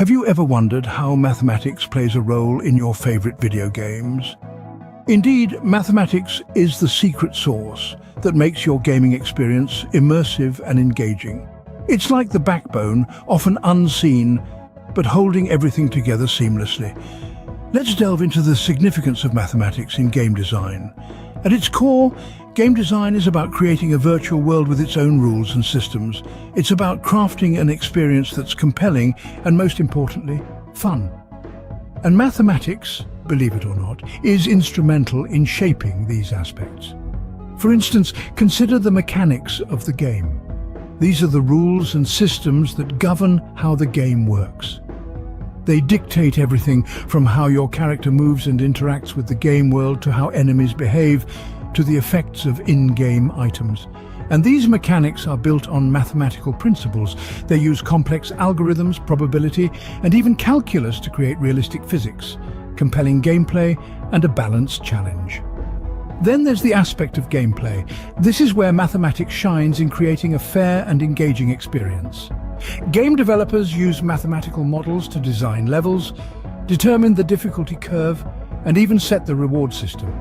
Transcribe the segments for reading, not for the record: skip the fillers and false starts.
Have you ever wondered how mathematics plays a role in your favorite video games? Indeed, mathematics is the secret sauce that makes your gaming experience immersive and engaging. It's like the backbone, often unseen, but holding everything together seamlessly. Let's delve into the significance of mathematics in game design. At its core, game design is about creating a virtual world with its own rules and systems. It's about crafting an experience that's compelling and, most importantly, fun. And mathematics, believe it or not, is instrumental in shaping these aspects. For instance, consider the mechanics of the game. These are the rules and systems that govern how the game works. They dictate everything from how your character moves and interacts with the game world to how enemies behave, to the effects of in-game items. And these mechanics are built on mathematical principles. They use complex algorithms, probability, and even calculus to create realistic physics, compelling gameplay, and a balanced challenge. Then there's the aspect of gameplay. This is where mathematics shines in creating a fair and engaging experience. Game developers use mathematical models to design levels, determine the difficulty curve, and even set the reward system.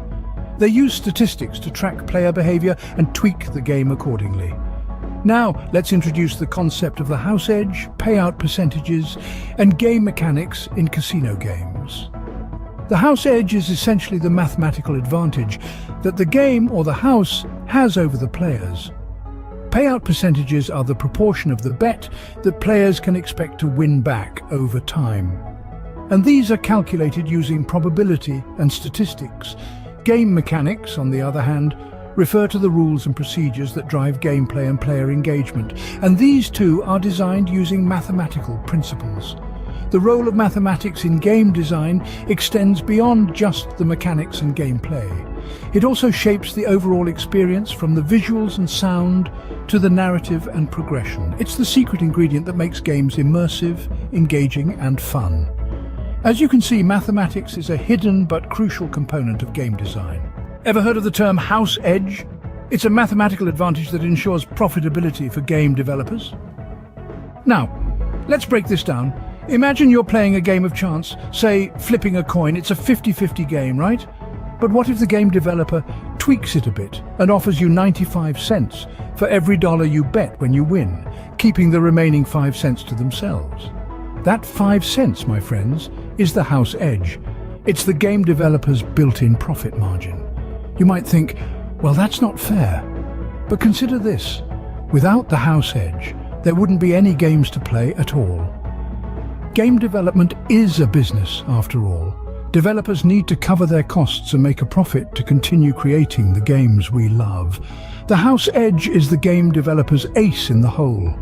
They use statistics to track player behavior and tweak the game accordingly. Now, let's introduce the concept of the house edge, payout percentages, and game mechanics in casino games. The house edge is essentially the mathematical advantage that the game or the house has over the players. Payout percentages are the proportion of the bet that players can expect to win back over time. And these are calculated using probability and statistics. Game mechanics, on the other hand, refer to the rules and procedures that drive gameplay and player engagement, and these too are designed using mathematical principles. The role of mathematics in game design extends beyond just the mechanics and gameplay. It also shapes the overall experience, from the visuals and sound to the narrative and progression. It's the secret ingredient that makes games immersive, engaging, and fun. As you can see, mathematics is a hidden but crucial component of game design. Ever heard of the term house edge? It's a mathematical advantage that ensures profitability for game developers. Now, let's break this down. Imagine you're playing a game of chance, say flipping a coin. It's a 50-50 game, right? But what if the game developer tweaks it a bit and offers you 95 cents for every dollar you bet when you win, keeping the remaining 5 cents to themselves? That 5 cents, my friends, is the house edge. It's the game developer's built-in profit margin. You might think, well, that's not fair. But consider this. Without the house edge, there wouldn't be any games to play at all. Game development is a business, after all. Developers need to cover their costs and make a profit to continue creating the games we love. The house edge is the game developer's ace in the hole.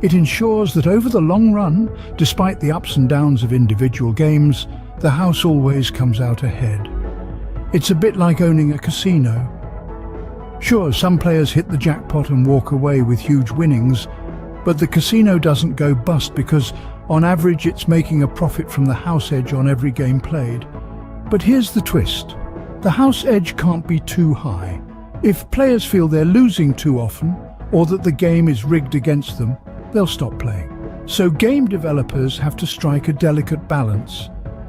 It ensures that over the long run, despite the ups and downs of individual games, the house always comes out ahead. It's a bit like owning a casino. Sure, some players hit the jackpot and walk away with huge winnings, but the casino doesn't go bust because, on average, it's making a profit from the house edge on every game played. But here's the twist. The house edge can't be too high. If players feel they're losing too often, or that the game is rigged against them, they'll stop playing. So game developers have to strike a delicate balance.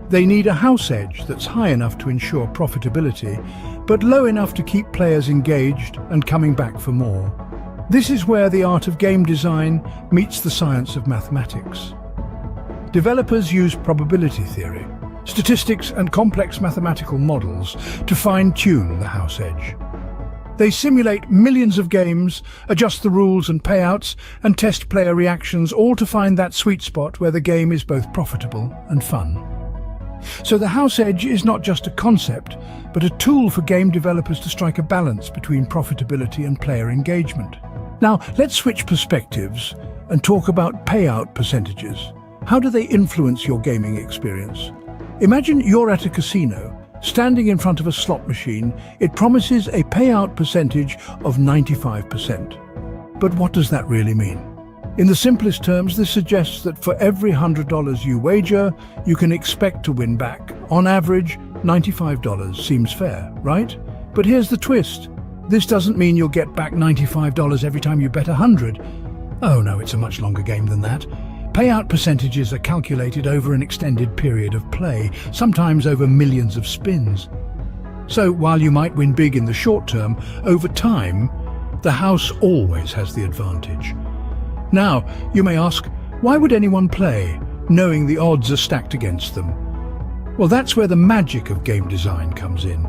They need a house edge that's high enough to ensure profitability, but low enough to keep players engaged and coming back for more. This is where the art of game design meets the science of mathematics. Developers use probability theory, statistics, and complex mathematical models to fine-tune the house edge. They simulate millions of games, adjust the rules and payouts, and test player reactions, all to find that sweet spot where the game is both profitable and fun. So the house edge is not just a concept, but a tool for game developers to strike a balance between profitability and player engagement. Now, let's switch perspectives and talk about payout percentages. How do they influence your gaming experience? Imagine you're at a casino, standing in front of a slot machine. It promises a payout percentage of 95%. But what does that really mean? In the simplest terms, this suggests that for every $100 you wager, you can expect to win back. On average, $95 seems fair, right? But here's the twist. This doesn't mean you'll get back $95 every time you bet 100. Oh no, it's a much longer game than that. Payout percentages are calculated over an extended period of play, sometimes over millions of spins. So while you might win big in the short term, over time, the house always has the advantage. Now, you may ask, why would anyone play, knowing the odds are stacked against them? Well, that's where the magic of game design comes in.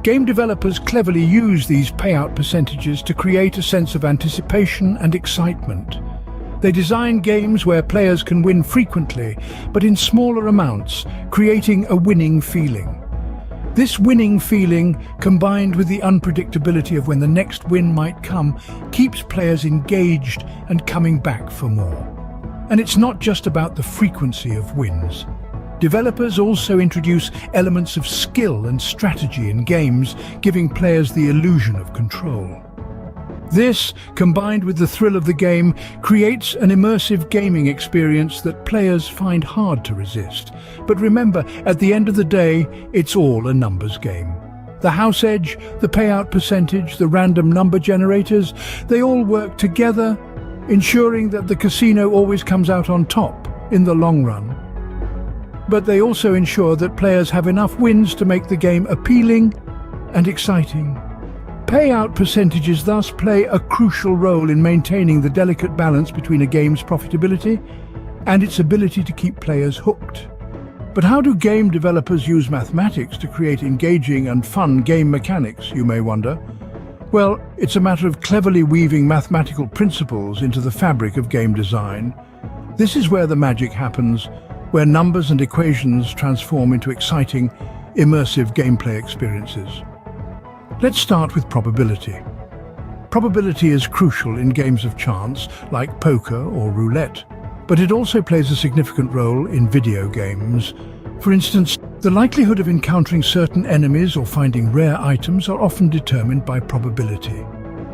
Game developers cleverly use these payout percentages to create a sense of anticipation and excitement. They design games where players can win frequently, but in smaller amounts, creating a winning feeling. This winning feeling, combined with the unpredictability of when the next win might come, keeps players engaged and coming back for more. And it's not just about the frequency of wins. Developers also introduce elements of skill and strategy in games, giving players the illusion of control. This, combined with the thrill of the game, creates an immersive gaming experience that players find hard to resist. But remember, at the end of the day, it's all a numbers game. The house edge, the payout percentage, the random number generators, they all work together, ensuring that the casino always comes out on top in the long run. But they also ensure that players have enough wins to make the game appealing and exciting. Payout percentages thus play a crucial role in maintaining the delicate balance between a game's profitability and its ability to keep players hooked. But how do game developers use mathematics to create engaging and fun game mechanics, you may wonder? Well, it's a matter of cleverly weaving mathematical principles into the fabric of game design. This is where the magic happens, where numbers and equations transform into exciting, immersive gameplay experiences. Let's start with probability. Probability is crucial in games of chance, like poker or roulette, but it also plays a significant role in video games. For instance, the likelihood of encountering certain enemies or finding rare items are often determined by probability.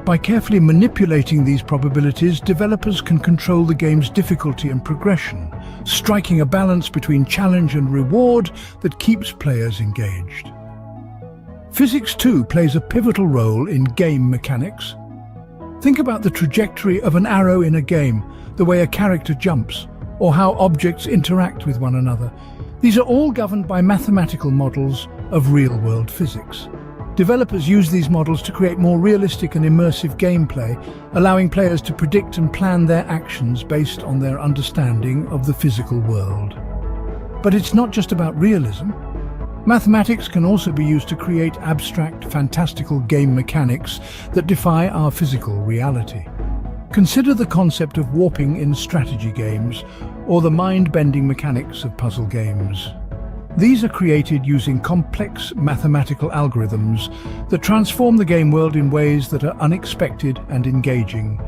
By carefully manipulating these probabilities, developers can control the game's difficulty and progression, striking a balance between challenge and reward that keeps players engaged. Physics too plays a pivotal role in game mechanics. Think about the trajectory of an arrow in a game, the way a character jumps, or how objects interact with one another. These are all governed by mathematical models of real-world physics. Developers use these models to create more realistic and immersive gameplay, allowing players to predict and plan their actions based on their understanding of the physical world. But it's not just about realism. Mathematics can also be used to create abstract, fantastical game mechanics that defy our physical reality. Consider the concept of warping in strategy games, or the mind-bending mechanics of puzzle games. These are created using complex mathematical algorithms that transform the game world in ways that are unexpected and engaging.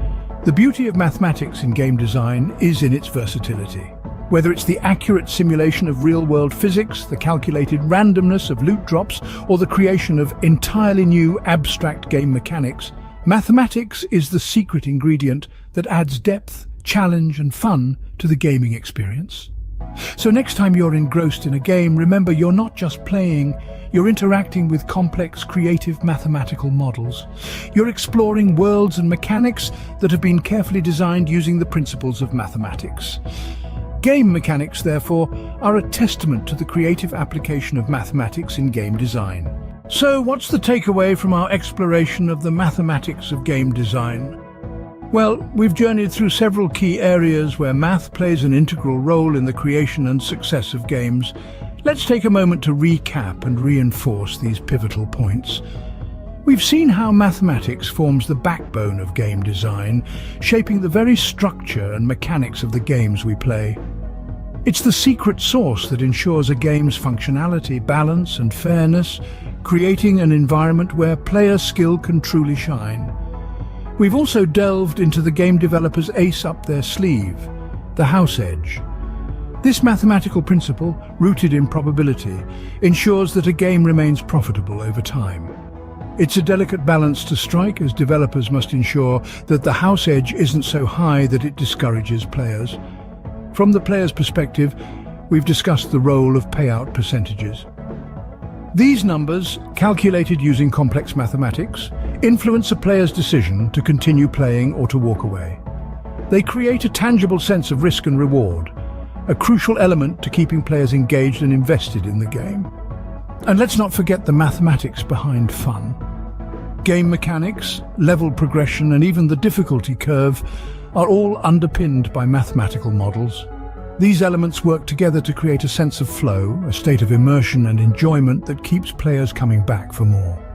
The beauty of mathematics in game design is in its versatility. Whether it's the accurate simulation of real-world physics, the calculated randomness of loot drops, or the creation of entirely new abstract game mechanics, mathematics is the secret ingredient that adds depth, challenge, and fun to the gaming experience. So next time you're engrossed in a game, remember you're not just playing, you're interacting with complex, creative mathematical models. You're exploring worlds and mechanics that have been carefully designed using the principles of mathematics. Game mechanics, therefore, are a testament to the creative application of mathematics in game design. So, what's the takeaway from our exploration of the mathematics of game design? Well, we've journeyed through several key areas where math plays an integral role in the creation and success of games. Let's take a moment to recap and reinforce these pivotal points. We've seen how mathematics forms the backbone of game design, shaping the very structure and mechanics of the games we play. It's the secret sauce that ensures a game's functionality, balance, and fairness, creating an environment where player skill can truly shine. We've also delved into the game developer's ace up their sleeve, the house edge. This mathematical principle, rooted in probability, ensures that a game remains profitable over time. It's a delicate balance to strike, as developers must ensure that the house edge isn't so high that it discourages players. From the player's perspective, we've discussed the role of payout percentages. These numbers, calculated using complex mathematics, influence a player's decision to continue playing or to walk away. They create a tangible sense of risk and reward, a crucial element to keeping players engaged and invested in the game. And let's not forget the mathematics behind fun. Game mechanics, level progression, and even the difficulty curve are all underpinned by mathematical models. These elements work together to create a sense of flow, a state of immersion and enjoyment that keeps players coming back for more.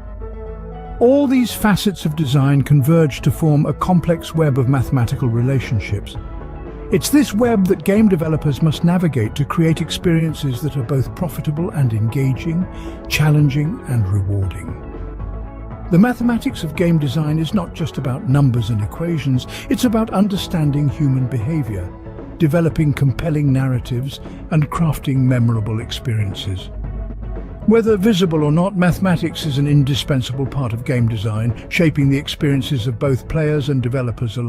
All these facets of design converge to form a complex web of mathematical relationships. It's this web that game developers must navigate to create experiences that are both profitable and engaging, challenging and rewarding. The mathematics of game design is not just about numbers and equations, it's about understanding human behavior, developing compelling narratives, and crafting memorable experiences. Whether visible or not, mathematics is an indispensable part of game design, shaping the experiences of both players and developers alike.